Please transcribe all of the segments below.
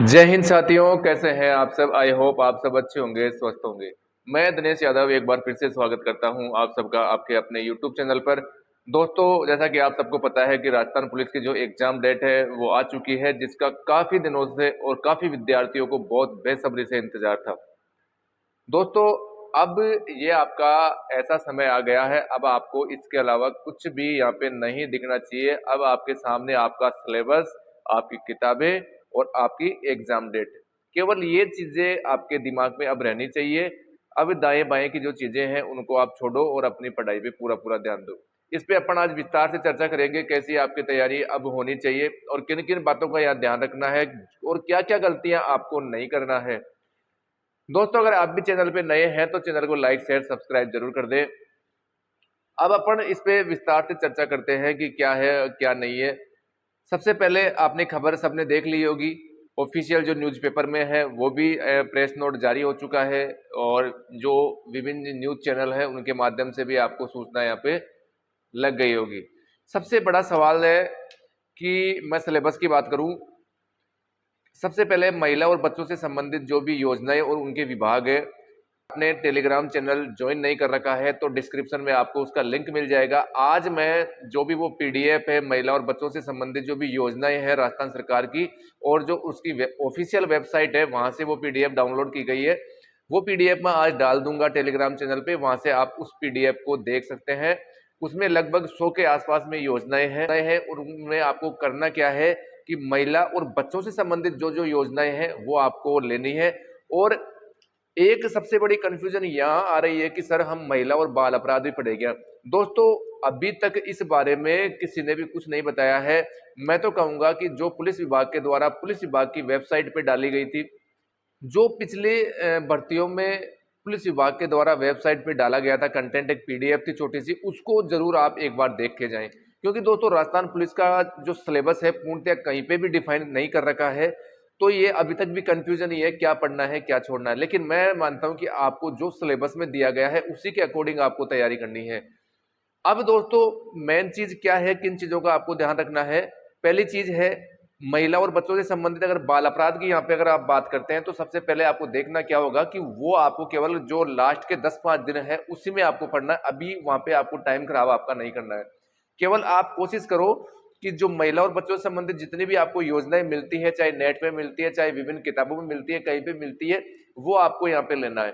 जय हिंद साथियों, कैसे हैं आप सब। आई होप आप सब अच्छे होंगे, स्वस्थ होंगे। मैं दिनेश यादव एक बार फिर से स्वागत करता हूं आप सबका आपके अपने यूट्यूब चैनल पर। दोस्तों, जैसा कि आप सबको पता है कि राजस्थान पुलिस की जो एग्जाम डेट है वो आ चुकी है, जिसका काफी दिनों से और काफी विद्यार्थियों को बहुत बेसब्री से इंतजार था। दोस्तों, अब ये आपका ऐसा समय आ गया है, अब आपको इसके अलावा कुछ भी यहाँ पे नहीं दिखना चाहिए। अब आपके सामने आपका सिलेबस, आपकी किताबें और आपकी एग्जाम डेट, केवल ये चीजें आपके दिमाग में अब रहनी चाहिए। अब दाएं बाएं की जो चीजें हैं उनको आप छोड़ो और अपनी पढ़ाई पे पूरा पूरा ध्यान दो। इस पे अपन आज विस्तार से चर्चा करेंगे, कैसी आपकी तैयारी अब होनी चाहिए और किन किन बातों का यहाँ ध्यान रखना है और क्या क्या गलतियां आपको नहीं करना है। दोस्तों, अगर आप भी चैनल पे नए हैं तो चैनल को लाइक शेयर सब्सक्राइब जरूर कर दें। अब अपन इस पे विस्तार से चर्चा करते हैं कि क्या है क्या नहीं है। सबसे पहले आपने खबर सबने देख ली होगी, ऑफिशियल जो न्यूज़पेपर में है वो भी प्रेस नोट जारी हो चुका है और जो विभिन्न न्यूज चैनल है उनके माध्यम से भी आपको सूचना यहाँ पे लग गई होगी। सबसे बड़ा सवाल है कि मैं सिलेबस की बात करूं, सबसे पहले महिला और बच्चों से संबंधित जो भी योजनाएं और उनके विभाग है, आपने टेलीग्राम चैनल ज्वाइन नहीं कर रखा है तो डिस्क्रिप्शन में आपको उसका लिंक मिल जाएगा। आज मैं जो भी वो पीडीएफ है महिला और बच्चों से संबंधित जो भी योजनाएं हैं राजस्थान सरकार की और जो उसकी ऑफिशियल वेबसाइट है वहां से वो पीडीएफ डाउनलोड की गई है, वो पीडीएफ मैं आज डाल दूंगा टेलीग्राम चैनल पे, वहां से आप उस पीडीएफ को देख सकते हैं। उसमें लगभग 100 के आसपास में योजनाएं हैं और उनमें आपको करना क्या है कि महिला और बच्चों से संबंधित जो जो योजनाएं हैं वो आपको लेनी है। और एक सबसे बड़ी कंफ्यूजन यहाँ आ रही है कि सर हम महिला और बाल अपराध भी पढ़ेंगे। दोस्तों, अभी तक इस बारे में किसी ने भी कुछ नहीं बताया है। मैं तो कहूंगा कि जो पुलिस विभाग के द्वारा पुलिस विभाग की वेबसाइट पे डाली गई थी, जो पिछले भर्तियों में पुलिस विभाग के द्वारा वेबसाइट पे डाला गया था कंटेंट, एक पीडीएफ थी छोटी सी, उसको जरूर आप एक बार देख के जाएं। क्योंकि दोस्तों, राजस्थान पुलिस का जो सिलेबस है पूर्णतः कहीं पे भी डिफाइन नहीं कर रखा है, तो ये अभी तक भी कंफ्यूजन ही है क्या पढ़ना है क्या छोड़ना है। लेकिन मैं मानता हूं कि आपको जो सिलेबस में दिया गया है उसी के अकॉर्डिंग आपको तैयारी करनी है। अब दोस्तों, मेन चीज क्या है, किन चीजों का आपको ध्यान रखना है। पहली चीज है महिला और बच्चों से संबंधित अगर बाल अपराध की यहाँ पे अगर आप बात करते हैं तो सबसे पहले आपको देखना क्या होगा कि वो आपको केवल जो लास्ट के 10-5 दिन है उसी में आपको पढ़ना है। अभी वहां पे आपको टाइम खराब आपका नहीं करना है। केवल आप कोशिश करो कि जो महिला और बच्चों से संबंधित जितनी भी आपको योजनाएं मिलती है, चाहे नेट पे मिलती है चाहे विभिन्न किताबों में मिलती है, कहीं पे मिलती है, वो आपको यहाँ पे लेना है।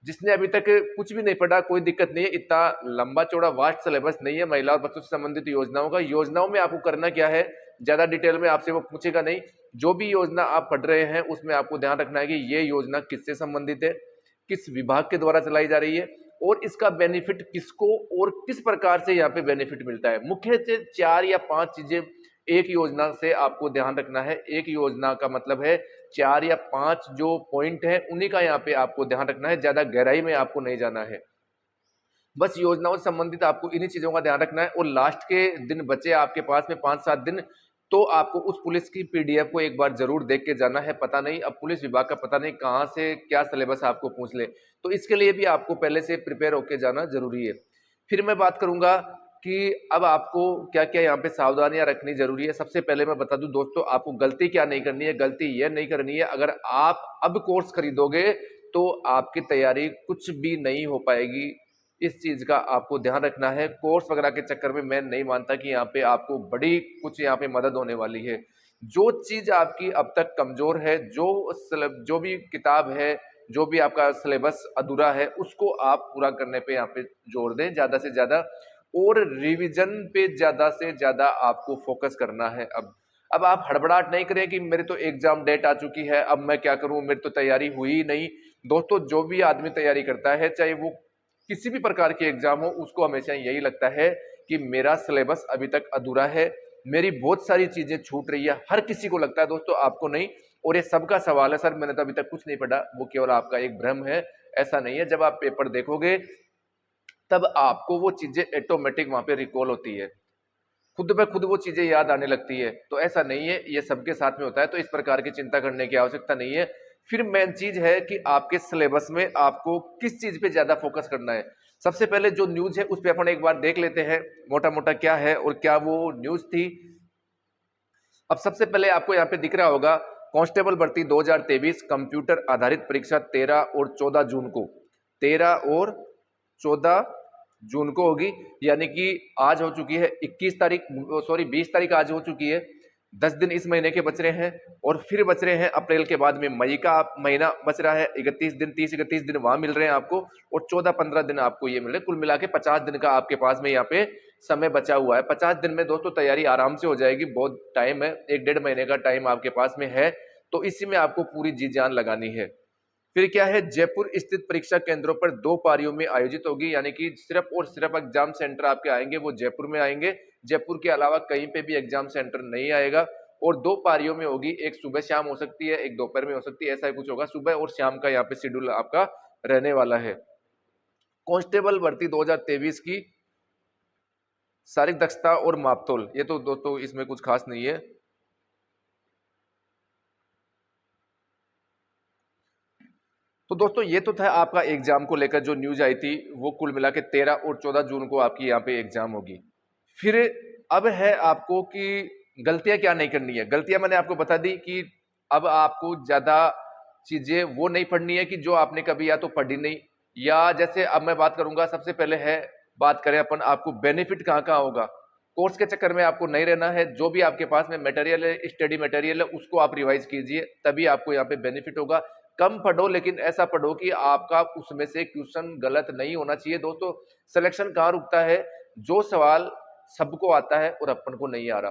जिसने अभी तक कुछ भी नहीं पढ़ा कोई दिक्कत नहीं है, इतना लंबा चौड़ा वास्ट सिलेबस नहीं है महिला और बच्चों से संबंधित योजनाओं का। योजनाओं में आपको करना क्या है, ज्यादा डिटेल में आपसे वो पूछेगा नहीं। जो भी योजना आप पढ़ रहे हैं उसमें आपको ध्यान रखना है कि ये योजना किससे संबंधित है, किस विभाग के द्वारा चलाई जा रही है और इसका बेनिफिट किसको और किस प्रकार से यहाँ पे बेनिफिट मिलता है। मुख्य से 4 या 5 चीजें एक योजना से आपको ध्यान रखना है। एक योजना का मतलब है 4 या 5 जो पॉइंट है उन्हीं का यहाँ पे आपको ध्यान रखना है, ज्यादा गहराई में आपको नहीं जाना है। बस योजनाओं से संबंधित आपको इन्हीं चीजों का ध्यान रखना है और लास्ट के दिन बचे आपके पास में 5-7 दिन, तो आपको उस पुलिस की पीडीएफ को एक बार जरूर देख के जाना है। पता नहीं अब पुलिस विभाग का पता नहीं कहाँ से क्या सिलेबस आपको पूछ ले, तो इसके लिए भी आपको पहले से प्रिपेयर होके जाना जरूरी है। फिर मैं बात करूंगा कि अब आपको क्या क्या यहाँ पे सावधानियां रखनी जरूरी है। सबसे पहले मैं बता दूं दोस्तों, आपको गलती क्या नहीं करनी है। गलती यह नहीं करनी है, अगर आप अब कोर्स खरीदोगे तो आपकी तैयारी कुछ भी नहीं हो पाएगी। इस चीज का आपको ध्यान रखना है। कोर्स वगैरह के चक्कर में मैं नहीं मानता कि यहाँ पे आपको बड़ी कुछ यहाँ पे मदद होने वाली है। जो चीज आपकी अब तक कमजोर है, जो भी किताब है, जो भी आपका सिलेबस अधूरा है, उसको आप पूरा करने पे यहाँ पे जोर दें ज्यादा से ज्यादा और रिवीजन पे ज्यादा से ज्यादा आपको फोकस करना है। अब आप हड़बड़ाहट नहीं करें कि मेरी तो एग्जाम डेट आ चुकी है, अब मैं क्या करूं, मेरी तो तैयारी हुई ही नहीं। दोस्तों, जो भी आदमी तैयारी करता है चाहे वो किसी भी प्रकार की एग्जाम हो, उसको हमेशा यही लगता है कि मेरा सिलेबस अभी तक अधूरा है, मेरी बहुत सारी चीजें छूट रही है। हर किसी को लगता है दोस्तों, आपको नहीं। और ये सबका सवाल है, सर मैंने तो अभी तक कुछ नहीं पढ़ा, वो केवल आपका एक भ्रम है। ऐसा नहीं है, जब आप पेपर देखोगे तब आपको वो चीजें ऑटोमेटिक वहां पे रिकॉल होती है, खुद ब खुद वो चीजें याद आने लगती है। तो ऐसा नहीं है, ये सबके साथ में होता है, तो इस प्रकार की चिंता करने की आवश्यकता नहीं है। फिर मेन चीज है कि आपके सिलेबस में आपको किस चीज पे ज्यादा फोकस करना है। सबसे पहले जो न्यूज है उस पर अपन एक बार देख लेते हैं मोटा मोटा क्या है और क्या वो न्यूज थी। अब सबसे पहले आपको यहाँ पे दिख रहा होगा कांस्टेबल भर्ती 2023 कंप्यूटर आधारित परीक्षा 13 और 14 जून को, 13 और 14 जून को होगी। यानी कि आज हो चुकी है 21 तारीख, सॉरी 20 तारीख आज हो चुकी है। 10 दिन इस महीने के बच रहे हैं और फिर बच रहे हैं अप्रैल के बाद में मई का महीना बच रहा है। 31 दिन, 30-31 दिन वहां मिल रहे हैं आपको और 14-15 दिन आपको ये मिल रहे हैं। कुल मिला के 50 दिन का आपके पास में यहाँ पे समय बचा हुआ है। 50 दिन में दोस्तों तैयारी आराम से हो जाएगी। बहुत टाइम है, 1-1.5 महीने का टाइम आपके पास में है, तो इसी में आपको पूरी जी जान लगानी है। फिर क्या है, जयपुर स्थित परीक्षा केंद्रों पर 2 पारियों में आयोजित होगी। यानी कि सिर्फ और सिर्फ एग्जाम सेंटर आपके आएंगे वो जयपुर में आएंगे। जयपुर के अलावा कहीं पे भी एग्जाम सेंटर नहीं आएगा और 2 पारियों में होगी। एक सुबह शाम हो सकती है, एक दोपहर में हो सकती है, ऐसा ही कुछ होगा। सुबह और शाम का यहाँ पे शेड्यूल आपका रहने वाला है। कांस्टेबल भर्ती 2023 की शारीरिक दक्षता और मापतोल, ये तो दोस्तों इसमें कुछ खास नहीं है। तो दोस्तों ये तो था आपका एग्जाम को लेकर जो न्यूज आई थी, वो कुल मिला के 13 और 14 जून को आपकी यहाँ पे एग्जाम होगी। फिर अब है आपको कि गलतियां क्या नहीं करनी है। गलतियां मैंने आपको बता दी कि अब आपको ज्यादा चीजें वो नहीं पढ़नी है कि जो आपने कभी या तो पढ़ी नहीं, या जैसे अब मैं बात करूंगा, सबसे पहले है बात करें अपन, आपको बेनिफिट कहाँ कहाँ होगा। कोर्स के चक्कर में आपको नहीं रहना है। जो भी आपके पास में मटेरियल है, स्टडी मटेरियल है, उसको आप रिवाइज कीजिए, तभी आपको यहाँ पे बेनिफिट होगा। कम पढ़ो लेकिन ऐसा पढ़ो कि आपका उसमें से क्वेश्चन गलत नहीं होना चाहिए। दोस्तों सिलेक्शन कहाँ रुकता है, जो सवाल सबको आता है और अपन को नहीं आ रहा,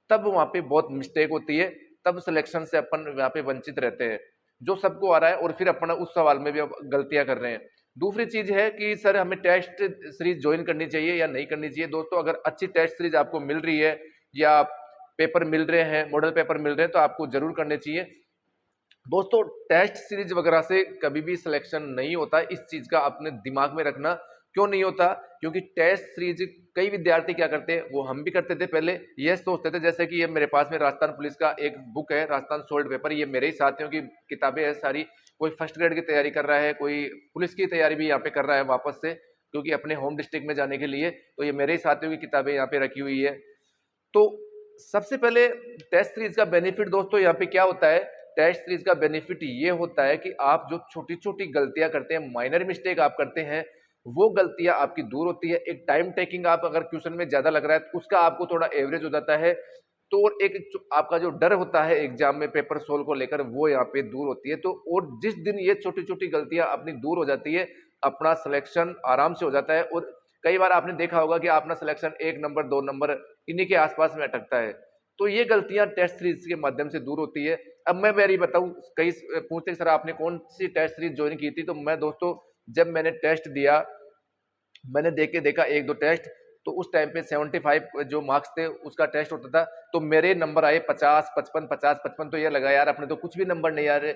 तब वहां पे बहुत मिस्टेक होती है। तब सिलेक्शन से अपन यहाँ पे वंचित रहते हैं। जो सबको आ रहा है और फिर अपन उस सवाल में भी अब गलतियां कर रहे हैं। दूसरी चीज है कि सर हमें टेस्ट सीरीज ज्वाइन करनी चाहिए या नहीं करनी चाहिए। दोस्तों अगर अच्छी टेस्ट सीरीज आपको मिल रही है या पेपर मिल रहे हैं, मॉडल पेपर मिल रहे हैं, तो आपको जरूर करने चाहिए। दोस्तों टेस्ट सीरीज वगैरह से कभी भी सिलेक्शन नहीं होता, इस चीज का अपने दिमाग में रखना। क्यों नहीं होता, क्योंकि टेस्ट सीरीज कई विद्यार्थी क्या करते हैं, वो हम भी करते थे पहले, ये सोचते थे जैसे कि ये मेरे पास में राजस्थान पुलिस का एक बुक है, राजस्थान सोल्ड पेपर, ये मेरे ही साथियों की किताबें हैं सारी। कोई फर्स्ट ग्रेड की तैयारी कर रहा है, कोई पुलिस की तैयारी भी यहाँ पे कर रहा है वापस से, क्योंकि अपने होम डिस्ट्रिक्ट में जाने के लिए। तो ये मेरे ही साथियों की किताबें यहाँ पे रखी हुई है। तो सबसे पहले टेस्ट सीरीज का बेनिफिट दोस्तों यहाँ पे क्या होता है, टेस्ट सीरीज का बेनिफिट ये होता है कि आप जो छोटी छोटी गलतियां करते हैं, माइनर मिस्टेक आप करते हैं, वो गलतियां आपकी दूर होती है। एक टाइम टेकिंग आप अगर क्वेश्चन में ज्यादा लग रहा है तो उसका आपको थोड़ा एवरेज हो जाता है। तो और एक आपका जो डर होता है एग्जाम में पेपर सोल्व को लेकर, वो यहाँ पे दूर होती है। तो और जिस दिन ये छोटी छोटी गलतियां अपनी दूर हो जाती है, अपना सिलेक्शन आराम से हो जाता है। और कई बार आपने देखा होगा कि अपना सिलेक्शन 1 नंबर 2 नंबर इन्हीं के आसपास में अटकता है। तो ये गलतियां टेस्ट सीरीज के माध्यम से दूर होती है। अब मैं मेरी बताऊं, कई पूछते सर आपने कौन सी टेस्ट सीरीज ज्वाइन की थी, तो मैं दोस्तों जब मैंने टेस्ट दिया, मैंने देख के देखा 1-2 टेस्ट, तो उस टाइम पे 75 जो मार्क्स थे उसका टेस्ट होता था, तो मेरे नंबर आए 50-55, 50-55। तो ये लगा यार अपने तो कुछ भी नंबर नहीं आ रहे।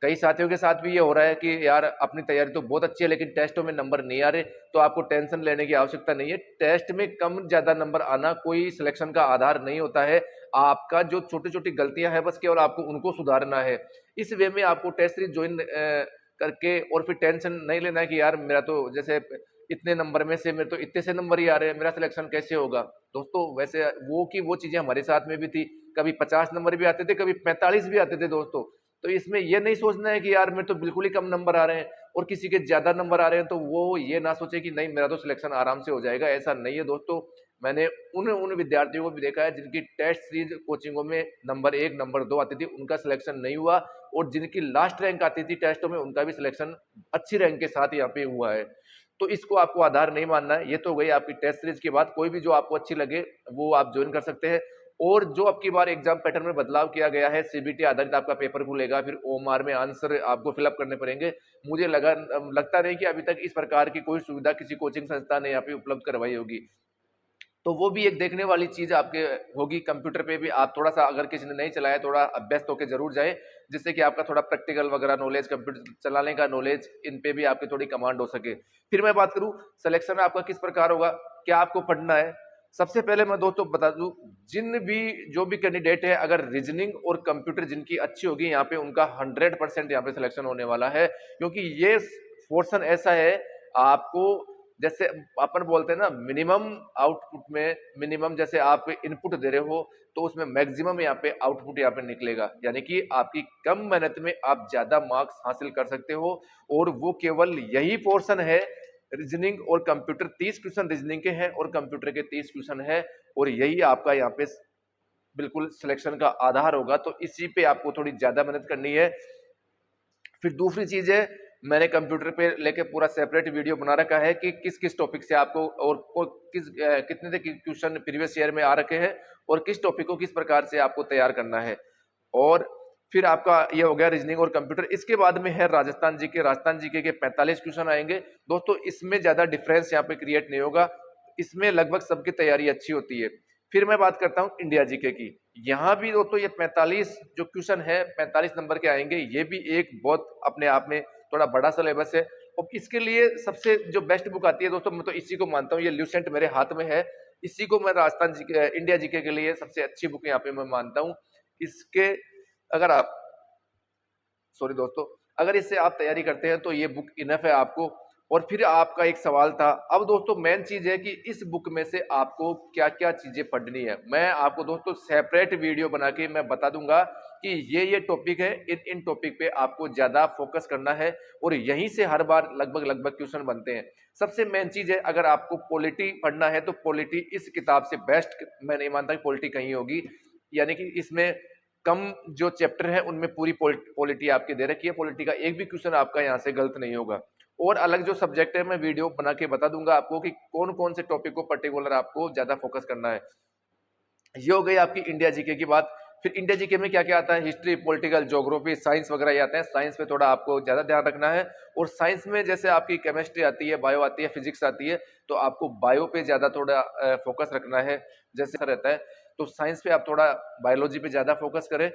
कई साथियों के साथ भी ये हो रहा है कि यार अपनी तैयारी तो बहुत अच्छी है लेकिन टेस्टों में नंबर नहीं आ रहे। तो आपको टेंशन लेने की आवश्यकता नहीं है। टेस्ट में कम ज्यादा नंबर आना कोई सिलेक्शन का आधार नहीं होता है। आपका जो छोटी छोटी गलतियां हैं, बस केवल आपको उनको सुधारना है। इस वे में आपको टेस्ट सीरीज ज्वाइन करके और फिर टेंशन नहीं लेना है कि यार मेरा तो जैसे इतने नंबर में से मेरे तो इतने से नंबर ही आ रहे हैं, मेरा सिलेक्शन कैसे होगा। दोस्तों वैसे वो चीजें हमारे साथ में भी थी, कभी 50 नंबर भी आते थे, कभी 45 भी आते थे दोस्तों। तो इसमें ये नहीं सोचना है कि यार मेरे तो बिल्कुल ही कम नंबर आ रहे हैं और किसी के ज्यादा नंबर आ रहे हैं, तो वो ये ना सोचे कि नहीं मेरा तो सिलेक्शन आराम से हो जाएगा। ऐसा नहीं है दोस्तों। मैंने उन विद्यार्थियों को भी देखा है जिनकी टेस्ट सीरीज कोचिंगों में नंबर 1 नंबर 2 आती थी, उनका सिलेक्शन नहीं हुआ, और जिनकी लास्ट रैंक आती थी टेस्टों में, उनका भी सिलेक्शन अच्छी रैंक के साथ यहाँ पे हुआ है। तो इसको आपको आधार नहीं मानना है। ये तो गई आपकी टेस्ट सीरीज की बात। कोई भी जो आपको अच्छी लगे वो आप ज्वाइन कर सकते हैं। और जो अब की बार एग्जाम पैटर्न में बदलाव किया गया है, सीबीटी आधारित आपका पेपर खुलेगा, फिर ओएमआर में आंसर आपको फिलअप करने पड़ेंगे। मुझे लगता नहीं कि अभी तक इस प्रकार की कोई सुविधा किसी कोचिंग संस्था ने यहाँ पे उपलब्ध करवाई होगी। तो वो भी एक देखने वाली चीज आपके होगी। कंप्यूटर पे भी आप थोड़ा सा, अगर किसी ने नहीं चलाया, थोड़ा अभ्यस्त होकर जरूर जाए, जिससे कि आपका थोड़ा प्रैक्टिकल वगैरह नॉलेज, कंप्यूटर चलाने का नॉलेज, इन पे भी आपकी थोड़ी कमांड हो सके। फिर मैं बात करूं सिलेक्शन आपका किस प्रकार होगा, क्या आपको पढ़ना है। सबसे पहले मैं दोस्तों बता दूं, जो भी कैंडिडेट है, अगर रीजनिंग और कंप्यूटर जिनकी अच्छी होगी, यहाँ पे उनका 100% यहाँ पे सिलेक्शन होने वाला है। क्योंकि ये पोर्शन ऐसा है, आपको जैसे अपन बोलते हैं ना, मिनिमम आउटपुट में मिनिमम, जैसे आप इनपुट दे रहे हो तो उसमें मैक्सिमम यहाँ पे आउटपुट यहाँ पे निकलेगा, यानी कि आपकी कम मेहनत में आप ज्यादा मार्क्स हासिल कर सकते हो। और वो केवल यही पोर्शन है रीजनिंग और कंप्यूटर, 30 क्वेश्चन रीजनिंग के हैं और कंप्यूटर के 30 क्वेश्चन है, और यही आपका यहाँ पे बिल्कुल सिलेक्शन का आधार होगा। तो इसी पे आपको थोड़ी ज्यादा मेहनत करनी है। फिर दूसरी चीज है, मैंने कंप्यूटर पे लेके पूरा सेपरेट वीडियो बना रखा है कि किस किस टॉपिक से आपको और कितने क्वेश्चन प्रीवियस ईयर में आ रखे हैं और किस टॉपिक को किस प्रकार से आपको तैयार करना है। और फिर आपका ये हो गया रीजनिंग और कंप्यूटर। इसके बाद में है राजस्थान जीके। राजस्थान जीके के 45 क्वेश्चन आएंगे दोस्तों। इसमें ज्यादा डिफरेंस यहाँ पे क्रिएट नहीं होगा, इसमें लगभग सबकी तैयारी अच्छी होती है। फिर मैं बात करता हूँ इंडिया जीके की। यहाँ भी दोस्तों ये 45 जो क्वेश्चन है 45 नंबर के आएंगे। ये भी एक बहुत अपने आप में थोड़ा बड़ा सिलेबस है। और इसके लिए सबसे जो बेस्ट बुक आती है दोस्तों, मैं तो इसी को मानता हूँ, ये ल्यूसेंट मेरे हाथ में है, इसी को मैं राजस्थान जीके इंडिया जीके के लिए सबसे अच्छी बुक यहाँ पे मैं मानता हूँ। इसके अगर आप सॉरी दोस्तों, अगर इससे आप तैयारी करते हैं तो ये बुक इनफ है आपको। और फिर आपका एक सवाल था, अब दोस्तों मेन चीज है कि इस बुक में से आपको क्या क्या चीजें पढ़नी है। मैं आपको दोस्तों सेपरेट वीडियो बना के मैं बता दूंगा कि ये टॉपिक है, इन टॉपिक पे आपको ज्यादा फोकस करना है और यहीं से हर बार लगभग लगभग क्वेश्चन बनते हैं। सबसे मेन चीज है, अगर आपको पॉलिटी पढ़ना है तो पॉलिटी इस किताब से बेस्ट मैं नहीं मानता कि पॉलिटी कहीं होगी। यानी कि इसमें कम जो चैप्टर है उनमें पूरी पॉलिटी आपकी दे रखी है, पॉलिटी का एक भी क्वेश्चन आपका यहाँ से गलत नहीं होगा। और अलग जो सब्जेक्ट है मैं वीडियो बना के बता दूंगा आपको कि कौन कौन से टॉपिक को पर्टिकुलर आपको ज्यादा फोकस करना है। ये हो गई आपकी इंडिया जीके की बात। फिर इंडिया जीके में क्या क्या आता है, हिस्ट्री, पॉलिटिकल, ज्योग्राफी, साइंस वगैरह ये आते हैं। साइंस पे थोड़ा आपको ज्यादा ध्यान रखना है। और साइंस में जैसे आपकी केमिस्ट्री आती है, बायो आती है, फिजिक्स आती है, तो आपको बायो पे ज्यादा थोड़ा फोकस रखना है जैसे रहता है। तो साइंस पे आप थोड़ा बायोलॉजी पे ज्यादा फोकस करें।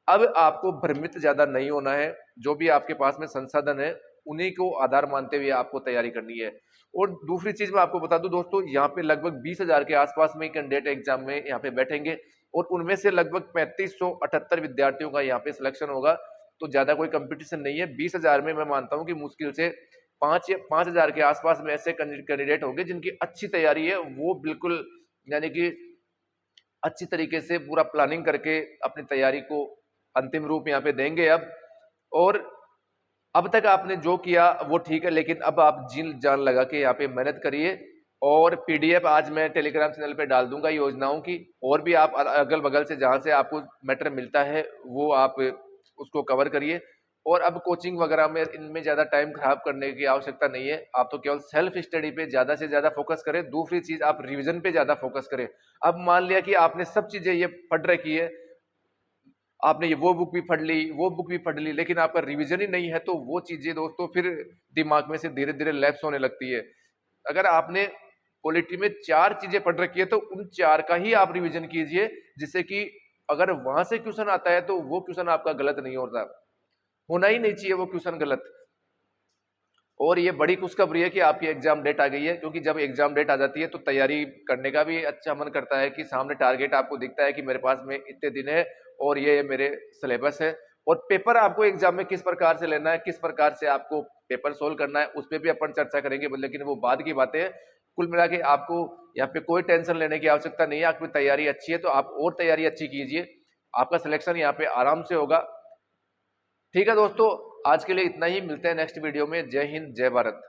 अब आपको भ्रमित ज्यादा नहीं होना है, जो भी आपके पास में संसाधन है उन्हीं को आधार मानते हुए आपको तैयारी करनी है। और दूसरी चीज मैं आपको बता दूं दोस्तों, यहाँ पे लगभग 20,000 के आसपास में कैंडिडेट एग्जाम में यहाँ पे बैठेंगे और उनमें से लगभग 3578 विद्यार्थियों का यहाँ पे सिलेक्शन होगा। तो ज्यादा कोई कंपटीशन नहीं है। 20,000 में मैं मानता हूँ कि मुश्किल से 5,000 के आसपास में ऐसे कैंडिडेट होंगे जिनकी अच्छी तैयारी है, वो बिल्कुल यानी कि अच्छी तरीके से पूरा प्लानिंग करके अपनी तैयारी को अंतिम रूप यहाँ पे देंगे अब। और अब तक आपने जो किया वो ठीक है, लेकिन अब आप जी जान लगा के यहाँ पे मेहनत करिए। और पीडीएफ आज मैं टेलीग्राम चैनल पे डाल दूंगा योजनाओं की, और भी आप अगल बगल से जहां से आपको मैटर मिलता है वो आप उसको कवर करिए। और अब कोचिंग वगैरह में इनमें ज्यादा टाइम खराब करने की आवश्यकता नहीं है, आप तो केवल सेल्फ स्टडी पे ज्यादा से ज्यादा फोकस करें। दूसरी चीज, आप रिविजन पे ज्यादा फोकस करें। अब मान लिया कि आपने सब चीजें ये पढ़ रखी है, आपने ये वो बुक भी पढ़ ली, वो बुक भी पढ़ ली, लेकिन आपका रिवीजन ही नहीं है, तो वो चीजें दोस्तों फिर दिमाग में से धीरे धीरे लैप्स होने लगती है। अगर आपने पॉलिटी में 4 चीजें पढ़ रखी है तो उन 4 का ही आप रिवीजन कीजिए, जिससे कि अगर वहां से क्वेश्चन आता है तो वो क्वेश्चन आपका गलत नहीं होता, होना ही नहीं चाहिए वो क्वेश्चन गलत। और ये बड़ी खुशखबरी है कि आपकी एग्जाम डेट आ गई है, क्योंकि जब एग्जाम डेट आ जाती है तो तैयारी करने का भी अच्छा मन करता है कि सामने टारगेट आपको दिखता है कि मेरे पास में इतने दिन है और ये मेरे सिलेबस है। और पेपर आपको एग्जाम में किस प्रकार से लेना है, किस प्रकार से आपको पेपर सोल्व करना है, उस पर भी अपन चर्चा करेंगे, लेकिन वो बाद की बातें हैं। कुल मिला के आपको यहाँ पे कोई टेंशन लेने की आवश्यकता नहीं है। आपकी तैयारी अच्छी है तो आप और तैयारी अच्छी कीजिए, आपका सिलेक्शन यहाँ पे आराम से होगा। ठीक है दोस्तों, आज के लिए इतना ही, मिलते हैं नेक्स्ट वीडियो में। जय हिंद, जय भारत।